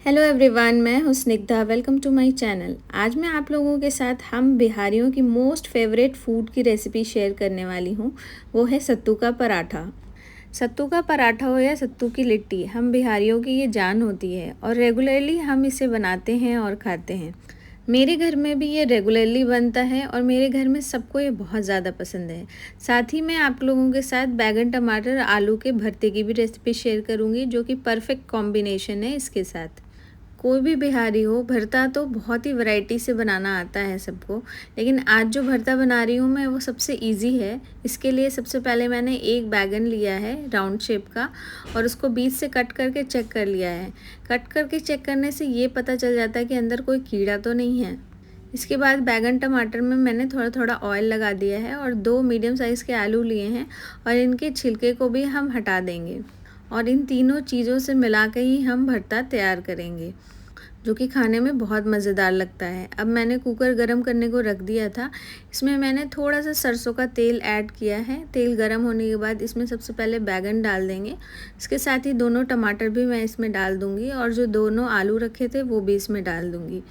Hello everyone, मैं हूँ Snigdha. Welcome to my channel. आज मैं आप लोगों के साथ हम बिहारियों की मोस्ट फेवरेट फूड की रेसिपी शेयर करने वाली हूँ। वो है सत्तू का पराठा। सत्तू का पराठा हो या सत्तू की लिट्टी, हम बिहारियों की ये जान होती है और रेगुलरली हम इसे बनाते हैं और खाते हैं। मेरे घर में भी ये रेगुलरली बनता है और मेरे घर में सबको ये बहुत ज़्यादा पसंद है। साथ ही मैं आप लोगों के साथ बैगन टमाटर आलू के भरते की भी रेसिपी शेयर करूँगी, जो कि परफेक्ट कॉम्बिनेशन है इसके साथ। कोई भी बिहारी हो, भरता तो बहुत ही वैरायटी से बनाना आता है सबको, लेकिन आज जो भरता बना रही हूँ मैं वो सबसे इजी है। इसके लिए सबसे पहले मैंने एक बैगन लिया है राउंड शेप का और उसको बीच से कट करके चेक कर लिया है। कट करके चेक करने से ये पता चल जाता है कि अंदर कोई कीड़ा तो नहीं है। इसके बाद बैगन टमाटर में मैंने थोड़ा थोड़ा ऑयल लगा दिया है और 2 मीडियम साइज़ के आलू लिए हैं और इनके छिलके को भी हम हटा देंगे और इन तीनों चीज़ों से मिला के ही हम भरता तैयार करेंगे, जो कि खाने में बहुत मज़ेदार लगता है। अब मैंने कुकर गरम करने को रख दिया था। इसमें मैंने थोड़ा सा सरसों का तेल ऐड किया है। तेल गरम होने के बाद इसमें सबसे पहले बैगन डाल देंगे। इसके साथ ही दोनों टमाटर भी मैं इसमें डाल दूँगी और जो दोनों आलू रखे थे वो भी इसमें डाल दूँगी।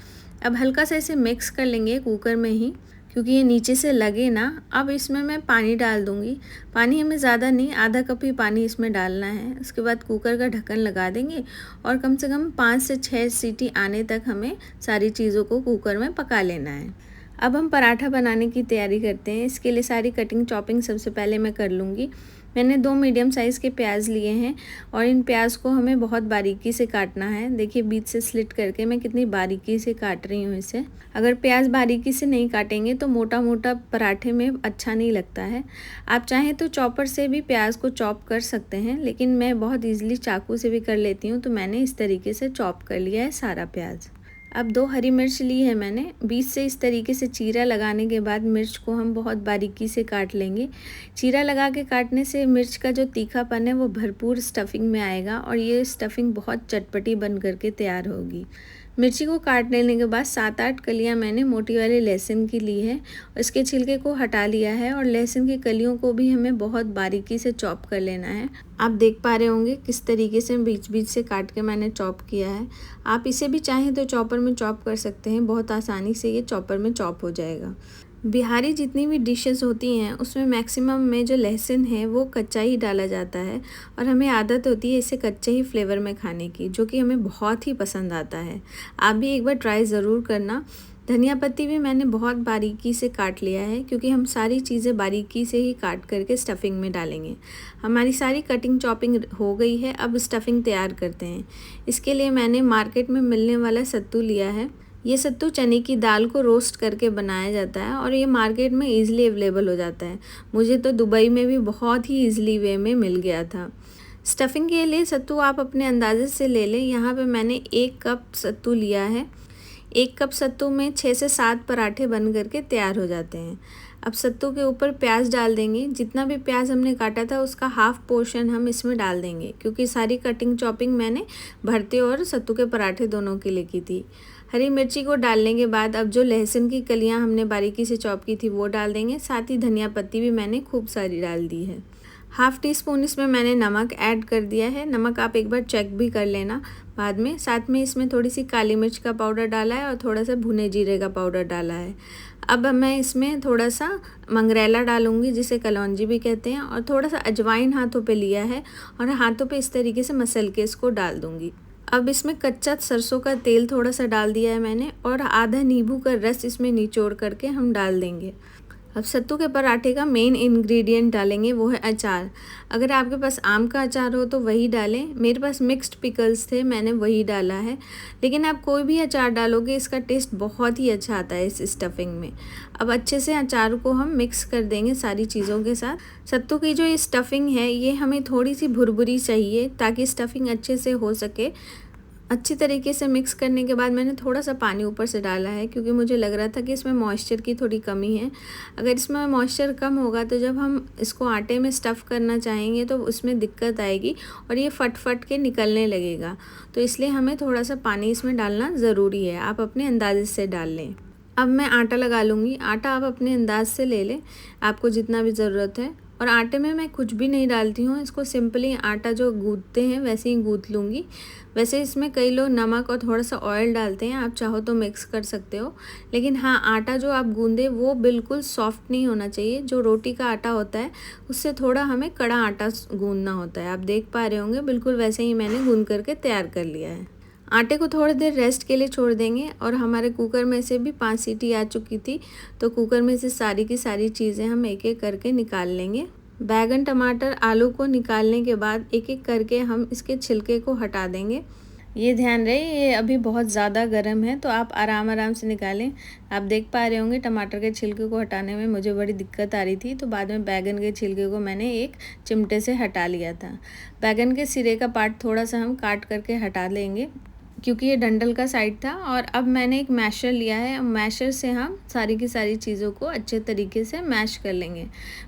अब हल्का सा इसे मिक्स कर लेंगे कुकर में ही, क्योंकि ये नीचे से लगे ना। अब इसमें मैं पानी डाल दूँगी। पानी हमें ज़्यादा नहीं, आधा कप ही पानी इसमें डालना है। उसके बाद कुकर का ढक्कन लगा देंगे और कम से कम 5 से 6 सीटी आने तक हमें सारी चीज़ों को कुकर में पका लेना है। अब हम पराठा बनाने की तैयारी करते हैं। इसके लिए सारी कटिंग चॉपिंग सबसे पहले मैं कर लूँगी। मैंने 2 मीडियम साइज़ के प्याज लिए हैं और इन प्याज को हमें बहुत बारीकी से काटना है। देखिए बीच से स्लिट करके मैं कितनी बारीकी से काट रही हूँ इसे। अगर प्याज बारीकी से नहीं काटेंगे तो मोटा मोटा पराठे में अच्छा नहीं लगता है। आप चाहें तो चॉपर से भी प्याज को चॉप कर सकते हैं, लेकिन मैं बहुत ईजिली चाकू से भी कर लेती हूँ, तो मैंने इस तरीके से चॉप कर लिया है सारा प्याज। अब 2 हरी मिर्च ली है मैंने। बीच से इस तरीके से चीरा लगाने के बाद मिर्च को हम बहुत बारीकी से काट लेंगे। चीरा लगा के काटने से मिर्च का जो तीखापन है वो भरपूर स्टफिंग में आएगा और ये स्टफिंग बहुत चटपटी बन करके तैयार होगी। मिर्ची को काट लेने के बाद 7-8 कलियां मैंने मोटी वाली लहसुन की ली है और इसके छिलके को हटा लिया है और लहसुन की कलियों को भी हमें बहुत बारीकी से चॉप कर लेना है। आप देख पा रहे होंगे किस तरीके से बीच बीच से काट के मैंने चॉप किया है। आप इसे भी चाहें तो चॉपर में चॉप कर सकते हैं, बहुत आसानी से ये चॉपर में चॉप हो जाएगा। बिहारी जितनी भी डिशेस होती हैं उसमें मैक्सिमम में जो लहसुन है वो कच्चा ही डाला जाता है और हमें आदत होती है इसे कच्चे ही फ्लेवर में खाने की, जो कि हमें बहुत ही पसंद आता है। आप भी एक बार ट्राई ज़रूर करना। धनिया पत्ती भी मैंने बहुत बारीकी से काट लिया है, क्योंकि हम सारी चीज़ें बारीकी से ही काट करके स्टफिंग में डालेंगे। हमारी सारी कटिंग चॉपिंग हो गई है। अब स्टफिंग तैयार करते हैं। इसके लिए मैंने मार्केट में मिलने वाला सत्तू लिया है। ये सत्तू चने की दाल को रोस्ट करके बनाया जाता है और ये मार्केट में ईज़िली अवेलेबल हो जाता है। मुझे तो दुबई में भी बहुत ही ईज़िली वे में मिल गया था। स्टफिंग के लिए सत्तू आप अपने अंदाजे से ले लें। यहाँ पे मैंने 1 कप सत्तू लिया है। 1 कप सत्तू में 6 से 7 पराठे बन करके तैयार हो जाते हैं। अब सत्तू के ऊपर प्याज डाल देंगे। जितना भी प्याज हमने काटा था उसका हाफ़ पोर्शन हम इसमें डाल देंगे, क्योंकि सारी कटिंग चॉपिंग मैंने भरते और सत्तू के पराठे दोनों के लिए की थी। हरी मिर्ची को डालने के बाद अब जो लहसुन की कलियां हमने बारीकी से चॉप की थी वो डाल देंगे। साथ ही धनिया पत्ती भी मैंने खूब सारी डाल दी है। हाफ़ टी स्पून इसमें मैंने नमक ऐड कर दिया है। नमक आप एक बार चेक भी कर लेना बाद में। साथ में इसमें थोड़ी सी काली मिर्च का पाउडर डाला है और थोड़ा सा भुने जीरे का पाउडर डाला है। अब मैं इसमें थोड़ा सा मंगरेला डालूंगी, जिसे कलौंजी भी कहते हैं, और थोड़ा सा अजवाइन हाथों पे लिया है और हाथों पे इस तरीके से मसल के इसको डाल दूंगी। अब इसमें कच्चा सरसों का तेल थोड़ा सा डाल दिया है मैंने और आधा नींबू का रस इसमें निचोड़ करके हम डाल देंगे। अब सत्तू के पराठे का मेन इंग्रेडिएंट डालेंगे, वो है अचार। अगर आपके पास आम का अचार हो तो वही डालें। मेरे पास मिक्स्ड पिकल्स थे, मैंने वही डाला है। लेकिन आप कोई भी अचार डालोगे इसका टेस्ट बहुत ही अच्छा आता है इस स्टफिंग में। अब अच्छे से अचार को हम मिक्स कर देंगे सारी चीज़ों के साथ। सत्तू की जो ये स्टफिंग है ये हमें थोड़ी सी भुरभुरी चाहिए, ताकि स्टफिंग अच्छे से हो सके। अच्छी तरीके से मिक्स करने के बाद मैंने थोड़ा सा पानी ऊपर से डाला है, क्योंकि मुझे लग रहा था कि इसमें मॉइस्चर की थोड़ी कमी है। अगर इसमें मॉइस्चर कम होगा तो जब हम इसको आटे में स्टफ़ करना चाहेंगे तो उसमें दिक्कत आएगी और ये फट फट के निकलने लगेगा। तो इसलिए हमें थोड़ा सा पानी इसमें डालना ज़रूरी है। आप अपने अंदाजे से डाल लें। अब मैं आटा लगा लूँगी। आटा आप अपने अंदाज से ले लें, आपको जितना भी ज़रूरत है। और आटे में मैं कुछ भी नहीं डालती हूँ, इसको सिंपली आटा जो गूँथते हैं वैसे ही गूँथ लूँगी। वैसे इसमें कई लोग नमक और थोड़ा सा ऑयल डालते हैं, आप चाहो तो मिक्स कर सकते हो। लेकिन हाँ, आटा जो आप गूँधे वो बिल्कुल सॉफ्ट नहीं होना चाहिए। जो रोटी का आटा होता है उससे थोड़ा हमें कड़ा आटा गूँधना होता है। आप देख पा रहे होंगे, बिल्कुल वैसे ही मैंने गूँध करके तैयार कर लिया है। आटे को थोड़ी देर रेस्ट के लिए छोड़ देंगे और हमारे कुकर में से भी 5 सीटी आ चुकी थी, तो कुकर में से सारी की सारी चीज़ें हम एक एक करके निकाल लेंगे। बैगन, टमाटर, आलू को निकालने के बाद एक एक करके हम इसके छिलके को हटा देंगे। ये ध्यान रहे, ये अभी बहुत ज़्यादा गर्म है, तो आप आराम से निकालें। आप देख पा रहे होंगे टमाटर के छिलके को हटाने में मुझे बड़ी दिक्कत आ रही थी, तो बाद में बैगन के छिलके को मैंने एक चिमटे से हटा लिया था। बैगन के सिरे का पार्ट थोड़ा सा हम काट करके हटा लेंगे, क्योंकि ये डंडल का साइड था। और अब मैंने एक मैशर लिया है, मैशर से हम सारी की सारी चीज़ों को अच्छे तरीके से मैश कर लेंगे।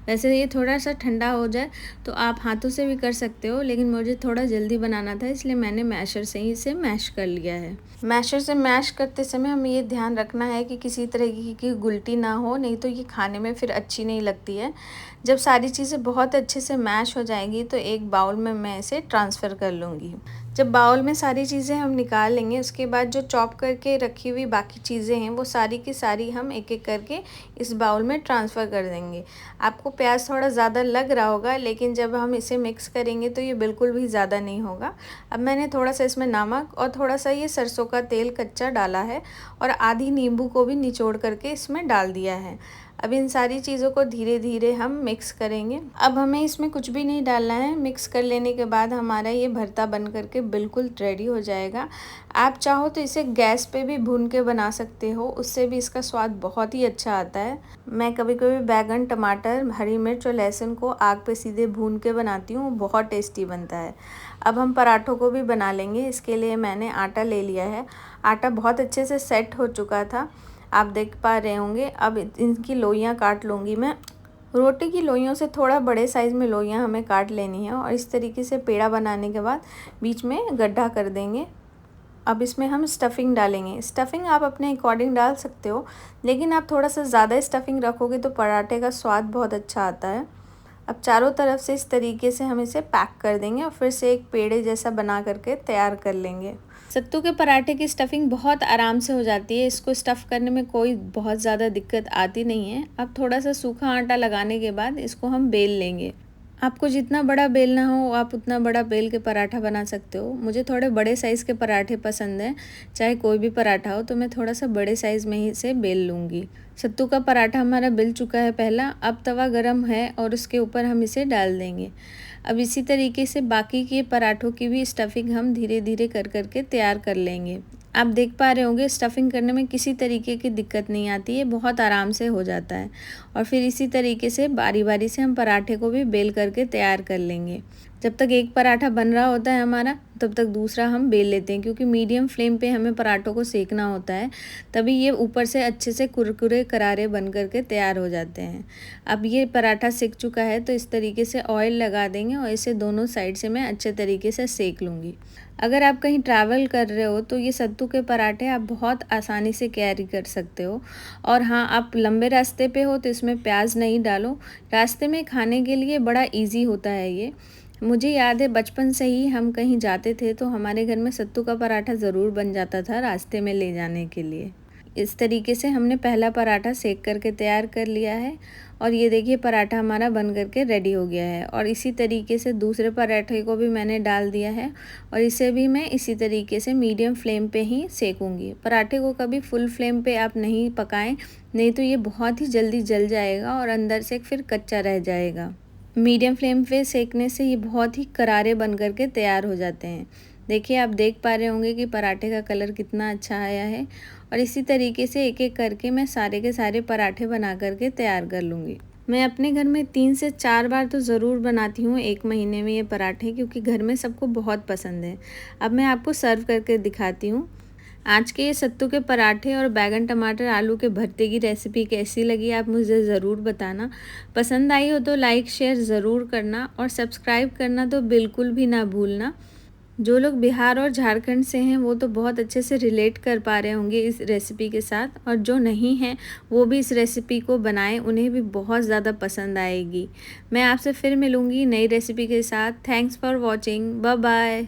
वैसे ये थोड़ा सा ठंडा हो जाए तो आप हाथों से भी कर सकते हो, लेकिन मुझे थोड़ा जल्दी बनाना था, इसलिए मैंने मैशर से ही इसे मैश कर लिया है। मैशर से मैश करते समय हमें ये ध्यान रखना है कि किसी तरह की गुलटी ना हो, नहीं तो ये खाने में फिर अच्छी नहीं लगती है। जब सारी चीज़ें बहुत अच्छे से मैश हो जाएंगी तो एक बाउल में मैं इसे ट्रांसफ़र कर लूँगी। जब बाउल में सारी चीज़ें हम निकाल लेंगे, उसके बाद जो चॉप करके रखी हुई बाकी चीज़ें हैं वो सारी की सारी हम एक एक करके इस बाउल में ट्रांसफ़र कर देंगे। आपको प्याज थोड़ा ज़्यादा लग रहा होगा, लेकिन जब हम इसे मिक्स करेंगे तो ये बिल्कुल भी ज़्यादा नहीं होगा। अब मैंने थोड़ा सा इसमें नमक और थोड़ा सा ये सरसों का तेल कच्चा डाला है और आधी नींबू को भी निचोड़ करके इसमें डाल दिया है। अब इन सारी चीज़ों को धीरे धीरे हम मिक्स करेंगे। अब हमें इसमें कुछ भी नहीं डालना है। मिक्स कर लेने के बाद हमारा ये भरता बन करके बिल्कुल रेडी हो जाएगा। आप चाहो तो इसे गैस पे भी भून के बना सकते हो, उससे भी इसका स्वाद बहुत ही अच्छा आता है। मैं कभी कभी बैगन, टमाटर, हरी मिर्च और लहसुन को आग पे सीधे भून के बनाती हूँ, बहुत टेस्टी बनता है। अब हम पराठों को भी बना लेंगे। इसके लिए मैंने आटा ले लिया है। आटा बहुत अच्छे से सेट हो चुका था, आप देख पा रहे होंगे। अब इनकी लोइयाँ काट लूँगी मैं। रोटी की लोइयों से थोड़ा बड़े साइज़ में लोइयाँ हमें काट लेनी है और इस तरीके से पेड़ा बनाने के बाद बीच में गड्ढा कर देंगे। अब इसमें हम स्टफिंग डालेंगे। स्टफिंग आप अपने अकॉर्डिंग डाल सकते हो, लेकिन आप थोड़ा सा ज़्यादा स्टफिंग रखोगे तो पराठे का स्वाद बहुत अच्छा आता है। अब चारों तरफ से इस तरीके से हम इसे पैक कर देंगे और फिर से एक पेड़े जैसा बना करके तैयार कर लेंगे। सत्तू के पराठे की स्टफिंग बहुत आराम से हो जाती है। इसको स्टफ़ करने में कोई बहुत ज़्यादा दिक्कत आती नहीं है। अब थोड़ा सा सूखा आटा लगाने के बाद इसको हम बेल लेंगे। आपको जितना बड़ा बेलना हो आप उतना बड़ा बेल के पराठा बना सकते हो। मुझे थोड़े बड़े साइज़ के पराठे पसंद हैं, चाहे कोई भी पराठा हो, तो मैं थोड़ा सा बड़े साइज़ में ही इसे बेल लूँगी। सत्तू का पराठा हमारा बिल चुका है पहला। अब तवा गरम है और उसके ऊपर हम इसे डाल देंगे। अब इसी तरीके से बाकी के पराठों की भी स्टफिंग हम धीरे धीरे कर करके तैयार कर लेंगे। आप देख पा रहे होंगे, स्टफिंग करने में किसी तरीके की दिक्कत नहीं आती है, बहुत आराम से हो जाता है। और फिर इसी तरीके से बारी बारी से हम पराठे को भी बेल करके तैयार कर लेंगे। जब तक एक पराठा बन रहा होता है हमारा, तब तक दूसरा हम बेल लेते हैं, क्योंकि मीडियम फ्लेम पे हमें पराठों को सेकना होता है, तभी ये ऊपर से अच्छे से कुरकुरे करारे बन करके तैयार हो जाते हैं। अब ये पराठा सेक चुका है तो इस तरीके से ऑयल लगा देंगे और इसे दोनों साइड से मैं अच्छे तरीके से सेक लूँगी। अगर आप कहीं ट्रैवल कर रहे हो तो ये सत्तू के पराठे आप बहुत आसानी से कैरी कर सकते हो। और हाँ, आप लंबे रास्ते पे हो तो इसमें प्याज नहीं डालो, रास्ते में खाने के लिए बड़ा ईजी होता है ये। मुझे याद है बचपन से ही हम कहीं जाते थे तो हमारे घर में सत्तू का पराठा ज़रूर बन जाता था रास्ते में ले जाने के लिए। इस तरीके से हमने पहला पराठा सेक करके तैयार कर लिया है और ये देखिए पराठा हमारा बन करके रेडी हो गया है। और इसी तरीके से दूसरे पराठे को भी मैंने डाल दिया है और इसे भी मैं इसी तरीके से मीडियम फ्लेम पे ही सेकूंगी। पराठे को कभी फुल फ्लेम पे आप नहीं पकाएं, नहीं तो ये बहुत ही जल्दी जल जाएगा और अंदर से फिर कच्चा रह जाएगा। मीडियम फ्लेम पे सेकने से ये बहुत ही करारे बन करके तैयार हो जाते हैं। देखिए, आप देख पा रहे होंगे कि पराठे का कलर कितना अच्छा आया है। और इसी तरीके से एक एक करके मैं सारे के सारे पराठे बना करके तैयार कर लूँगी। मैं अपने घर में 3 से 4 बार तो ज़रूर बनाती हूँ एक महीने में ये पराठे, क्योंकि घर में सबको बहुत पसंद है। अब मैं आपको सर्व करके दिखाती हूँ। आज के ये सत्तू के पराठे और बैगन, टमाटर, आलू के भरते की रेसिपी कैसी लगी आप मुझे ज़रूर बताना। पसंद आई हो तो लाइक शेयर ज़रूर करना और सब्सक्राइब करना तो बिल्कुल भी ना भूलना। जो लोग बिहार और झारखंड से हैं वो तो बहुत अच्छे से रिलेट कर पा रहे होंगे इस रेसिपी के साथ, और जो नहीं हैं वो भी इस रेसिपी को बनाएं, उन्हें भी बहुत ज़्यादा पसंद आएगी। मैं आपसे फिर मिलूँगी नई रेसिपी के साथ। Thanks for watching. Bye bye.